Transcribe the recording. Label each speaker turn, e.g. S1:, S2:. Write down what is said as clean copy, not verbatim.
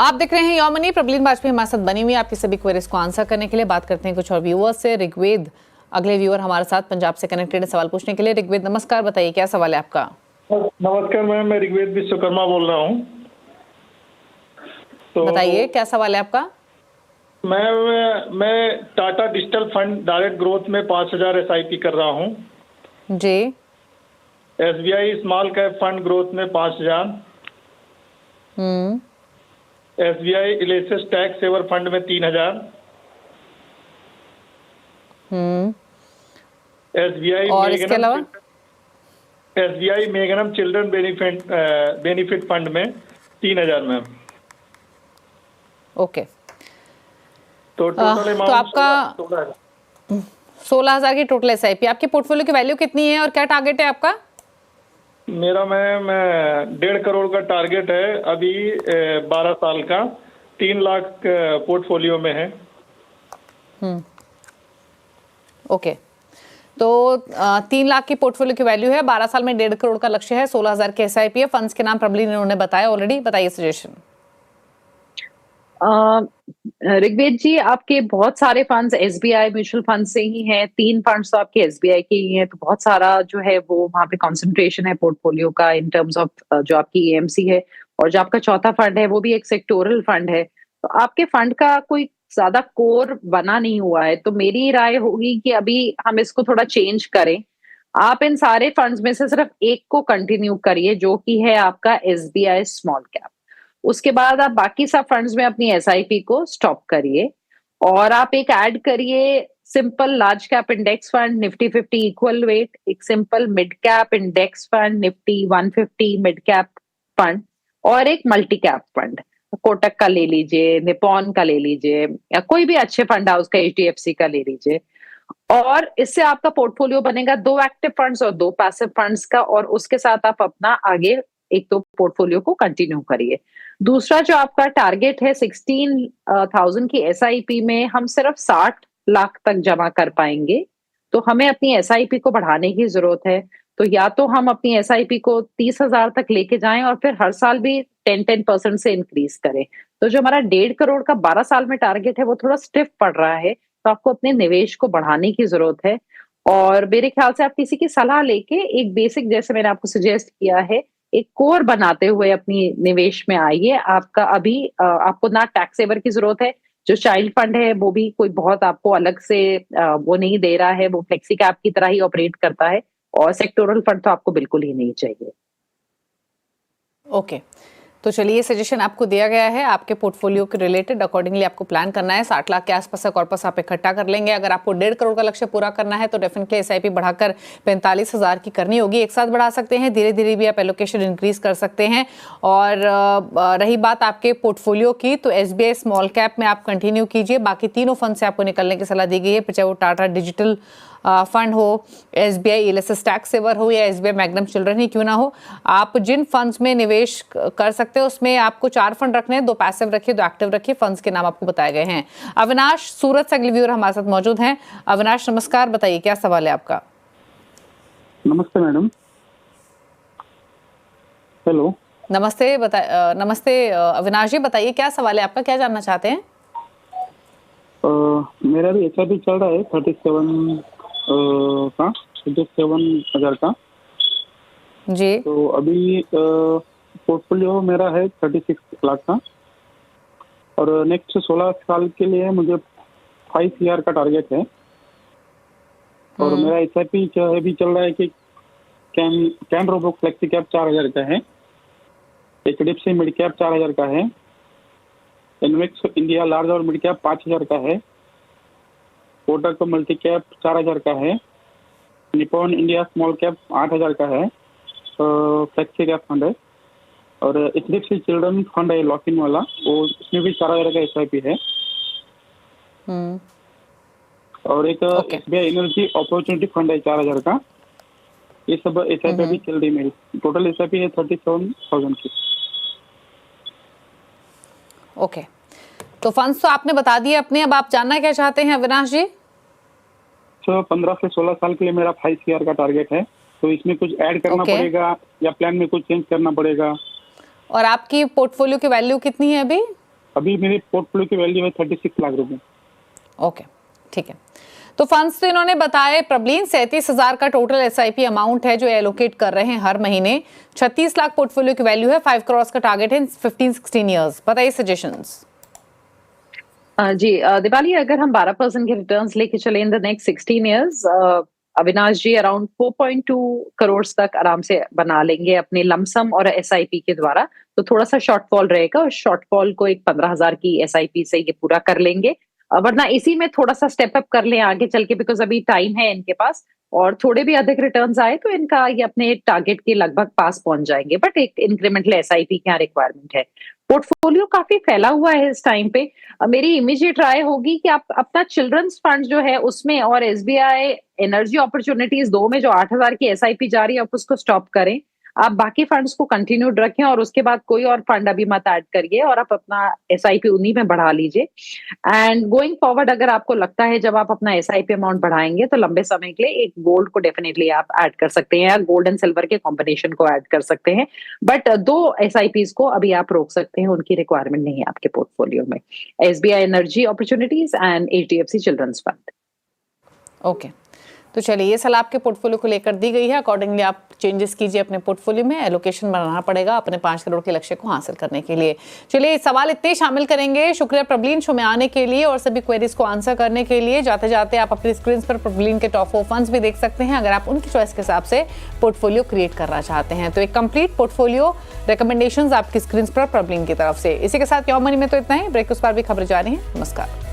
S1: आप देख रहे हैं योर मनी। प्रबलीन वाजपेयी हमारे साथ बनी हुई आपकी सभी क्वेरीज को आंसर करने के लिए। बात करते हैं कुछ और व्यूअर्स से। ऋग्वेद अगले व्यूअर हमारे साथ पंजाब से कनेक्टेड है सवाल पूछने के लिए। ऋग्वेद नमस्कार, बताइए क्या सवाल है आपका।
S2: नमस्कार मैम, मैं ऋग्वेद विश्वकर्मा बोल रहा हूँ।
S1: तो बताइए क्या सवाल है आपका।
S2: मैं Tata digital fund direct growth में 5000 SIP कर रहा हूँ
S1: जी।
S2: SBI small cap fund growth में 5000, SBI इलेसेस टैक्स सेवर फंड में 3000, SBI
S1: और इसके अलावा
S2: SBI मेगनम चिल्ड्रन बेनिफिट फंड में 3000 मैम।
S1: ओके,
S2: तो टोटल
S1: तो आपका 16,000 की टोटल SIP। आपके पोर्टफोलियो की वैल्यू कितनी है और क्या टारगेट है आपका।
S2: मेरा मैम 1.5 करोड़ का टारगेट है अभी, 12 साल का 3 लाख पोर्टफोलियो में है।
S1: ओके, तो 3 लाख की पोर्टफोलियो की वैल्यू है, 12 साल में 1.5 करोड़ का लक्ष्य है, 16,000 के SIP है। फंड्स के नाम प्रबलीन इन्होंने बताया ऑलरेडी। बताइए सजेशन।
S3: ऋग्वेद जी, आपके बहुत सारे फंड्स SBI म्यूचुअल फंड से ही हैं। 3 फंड्स तो आपके SBI के ही हैं, तो बहुत सारा जो है वो वहां पे कंसंट्रेशन है पोर्टफोलियो का इन टर्म्स ऑफ जो आपकी EMC है। और जो आपका चौथा फंड है वो भी एक सेक्टोरल फंड है। तो आपके फंड का कोई ज्यादा कोर बना नहीं हुआ है, तो मेरी राय होगी कि अभी हम इसको थोड़ा चेंज करें। आप इन सारे फंड्स में से सिर्फ एक को कंटिन्यू करिए, जो कि है आपका SBI स्मॉल कैप। उसके बाद आप बाकी सब फंड्स में अपनी SIP को स्टॉप करिए और आप एक ऐड करिए simple large cap index fund Nifty 50 equal weight, एक simple mid cap index fund Nifty 150 mid cap fund, और एक मल्टी कैप फंड कोटक का ले लीजिए, निपॉन का ले लीजिए, या कोई भी अच्छे फंड हाउस का HDFC का ले लीजिए। और इससे आपका पोर्टफोलियो बनेगा 2 एक्टिव फंड्स और 2 पैसिव फंड्स का, और उसके साथ आप अपना आगे एक तो पोर्टफोलियो को कंटिन्यू करिए। दूसरा जो आपका टारगेट है 16,000 की SIP में हम सिर्फ 60 लाख तक जमा कर पाएंगे, तो हमें अपनी SIP को बढ़ाने की जरूरत है। तो या तो हम अपनी SIP को 30,000 तक लेके जाएं और फिर हर साल भी 10% से इंक्रीज करें। तो जो हमारा 1.5 करोड़ का 12 साल में टारगेट है वो थोड़ा स्टिफ पड़ रहा है, तो आपको अपने निवेश को बढ़ाने की जरूरत है। और मेरे ख्याल से आप किसी की सलाह लेके एक बेसिक, जैसे मैंने आपको सजेस्ट किया है, एक कोर बनाते हुए अपनी निवेश में आइए। आपका अभी आपको ना टैक्स सेवर की जरूरत है। जो चाइल्ड फंड है वो भी कोई बहुत आपको अलग से वो नहीं दे रहा है, वो फ्लेक्सी कैप की तरह ही ऑपरेट करता है। और सेक्टोरल फंड तो आपको बिल्कुल ही नहीं चाहिए।
S1: ओके, तो चलिए सजेशन आपको दिया गया है। आपके पोर्टफोलियो के रिलेटेड अकॉर्डिंगली आपको प्लान करना है। 60 लाख के आसपास का कॉर्पस आप इकट्ठा कर लेंगे। अगर आपको 1.5 करोड़ का लक्ष्य पूरा करना है तो डेफिनेटली SIP बढ़ाकर 45,000 की करनी होगी। एक साथ बढ़ा सकते हैं, धीरे धीरे भी आप एलोकेशन इंक्रीज कर सकते हैं। और रही बात आपके पोर्टफोलियो की, तो SBI स्मॉल कैप में आप कंटिन्यू कीजिए। बाकी तीनों फंड से आपको निकलने की सलाह दी गई है, चाहे वो टाटा डिजिटल फंड हो, SBI इलेसेस टैक्स सेवर हो या SBI मैग्नम चिल्ड्रन ही क्यों ना हो। आप जिन फंड्स में निवेश कर सकते हो उसमें आपको 4 फंड रखने हैं, 2 पैसिव रखिए, 2 एक्टिव रखिए। फंड्स के नाम आपको बताए गए हैं। अविनाश सूरत से अगले व्यूअर हमारे साथ मौजूद हैं। अविनाश नमस्कार, बताइए क्या सवाल है आपका।
S4: नमस्ते मैडम। हेलो,
S1: नमस्ते। नमस्ते अविनाश जी, बताइए क्या सवाल है आपका, क्या जानना चाहते हैं।
S4: मेरा भी SIP चल रहा है 37,000 का
S1: जी।
S4: तो अभी पोर्टफोलियो मेरा है 36 लाख का, और नेक्स्ट 16 साल के लिए मुझे 5 ईयर का टारगेट है। और मेरा SIP भी चल रहा है कि कैन रोबो फ्लेक्सी कैप 4,000 का है, HDFC मिड कैप 4,000 का है, इन्वेक्स इंडिया लार्ज और मिड कैप 5,000 का है, कोटक मल्टी कैप 4,000 का है, निपॉन इंडिया स्मॉल कैप 8,000 का है, फ्लेक्सी कैप फंड है, और HDFC चिल्ड्रन फंड है लॉक इन वाला, वो उसमें भी 4,000 का SIP है। और एक SBI एनर्जी अपॉर्चुनिटी फंड है 4,000 का। ये सब SIP भी चल रही है। मेरी टोटल SIP है 37,000 की।
S1: ओके, तो फंड्स तो आपने बता दिए अपने, अब आप जानना क्या चाहते हैं अविनाश जी।
S4: 15 से 16 साल के लिए मेरा 5 ईयर का टारगेट है, तो इसमें कुछ ऐड करना पड़ेगा या प्लान में कुछ चेंज करना पड़ेगा।
S1: और आपकी पोर्टफोलियो की वैल्यू कितनी है अभी।
S4: अभी मेरे पोर्टफोलियो की वैल्यू है 36 लाख रुपए।
S1: ओके, ठीक है। तो फंड्स तो इन्होंने बताए प्रबलीन 37,000 का टोटल एसआईपी अमाउंट है जो एलोकेट कर रहे हैं हर महीने। 36 लाख पोर्टफोलियो की वैल्यू है, 5 करोड़ का टारगेट है 15-16 इयर्स। बताइए सजेशंस।
S3: जी दिवाली, अगर हम 12% के रिटर्न्स लेके चले in the next 16 years, Avinash ji around 4.2 crore तक आराम से बना लेंगे अपने लमसम और एसआईपी के द्वारा। तो थोड़ा सा शॉर्टफॉल रहेगा और शॉर्टफॉल को एक 15,000 की एसआईपी से ये पूरा कर लेंगे। वरना इसी में थोड़ा सा स्टेप अप कर लें आगे चल के, बिकॉज अभी टाइम है इनके पास, और थोड़े भी अधिक रिटर्न्स आए तो इनका ये अपने टारगेट के लगभग पास पहुंच जाएंगे। बट एक इंक्रीमेंटल एसआईपी की यहाँ रिक्वायरमेंट है। पोर्टफोलियो काफी फैला हुआ है इस टाइम पे। मेरी इमीडिएट राय होगी कि आप अपना चिल्ड्रंस फंड जो है उसमें और एसबीआई एनर्जी अपॉर्चुनिटीज 2 में जो 8,000 की एसआईपी जा रही है आप उसको स्टॉप करें। आप बाकी फंड्स को कंटिन्यूड रखें और उसके बाद कोई और फंड अभी मत ऐड करिए और आप अपना एसआईपी उन्हीं में बढ़ा लीजिए। एंड गोइंग फॉरवर्ड अगर आपको लगता है जब आप अपना एसआईपी अमाउंट बढ़ाएंगे तो लंबे समय के लिए एक गोल्ड को डेफिनेटली आप ऐड कर सकते हैं या गोल्ड एंड सिल्वर के कॉम्बिनेशन को ऐड कर सकते हैं। बट 2 एसआईपीज को अभी आप रोक सकते हैं, उनकी रिक्वायरमेंट नहीं है आपके पोर्टफोलियो में। SBI energy opportunities and HDFC children's fund.
S1: Okay, तो चलिए ये सलाह आपके पोर्टफोलियो को लेकर दी गई है। अकॉर्डिंगली आप चेंजेस कीजिए अपने पोर्टफोलियो में, एलोकेशन बनाना पड़ेगा अपने 5 करोड़ के लक्ष्य को हासिल करने के लिए। चलिए सवाल इतने शामिल करेंगे। शुक्रिया प्रबलीन शो में आने के लिए और सभी क्वेरीज को आंसर करने के लिए। जाते जाते आप अपनी स्क्रीन पर प्रबलीन के टॉप 4 फंड्स भी देख सकते हैं अगर आप उनकी चॉइस के हिसाब से पोर्टफोलियो क्रिएट करना चाहते हैं। तो एक कंप्लीट पोर्टफोलियो रिकमेंडेशंस आपकी स्क्रीन पर प्रबलीन की तरफ से। इसी के साथ योर मनी में तो इतना ही। ब्रेक उस पर भी खबरें जारी हैं। नमस्कार।